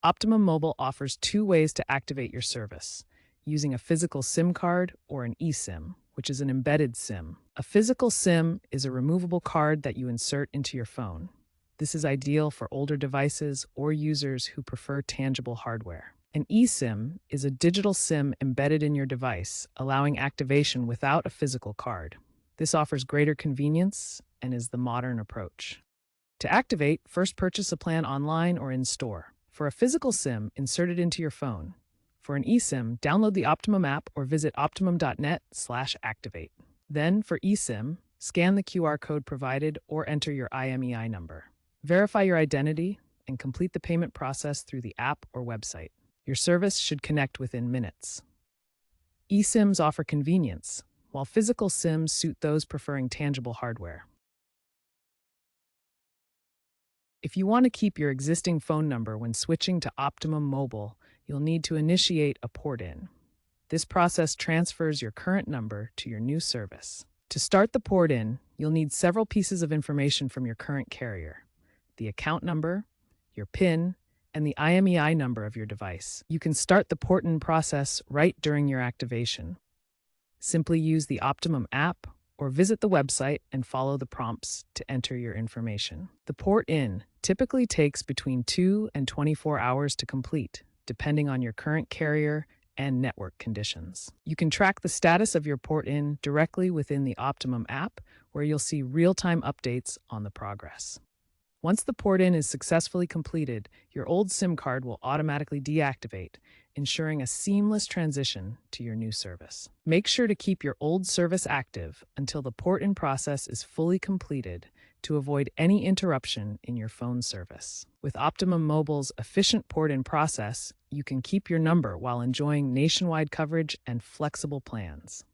Optimum Mobile offers two ways to activate your service, using a physical SIM card or an eSIM, which is an embedded SIM. A physical SIM is a removable card that you insert into your phone. This is ideal for older devices or users who prefer tangible hardware. An eSIM is a digital SIM embedded in your device, allowing activation without a physical card. This offers greater convenience and is the modern approach. To activate, first purchase a plan online or in store. For a physical SIM, insert it into your phone. For an eSIM, download the Optimum app or visit optimum.net/activate. Then, for eSIM, scan the QR code provided or enter your IMEI number. Verify your identity and complete the payment process through the app or website. Your service should connect within minutes. eSIMs offer convenience, while physical SIMs suit those preferring tangible hardware. If you want to keep your existing phone number when switching to Optimum Mobile, you'll need to initiate a port-in. This process transfers your current number to your new service. To start the port-in, you'll need several pieces of information from your current carrier: the account number, your PIN, and the IMEI number of your device. You can start the port-in process right during your activation. Simply use the Optimum app or visit the website and follow the prompts to enter your information. The port-in typically takes between 2 and 24 hours to complete, depending on your current carrier and network conditions. You can track the status of your port-in directly within the Optimum app, where you'll see real-time updates on the progress. Once the port-in is successfully completed, your old SIM card will automatically deactivate, ensuring a seamless transition to your new service. Make sure to keep your old service active until the port-in process is fully completed to avoid any interruption in your phone service. With Optimum Mobile's efficient port-in process, you can keep your number while enjoying nationwide coverage and flexible plans.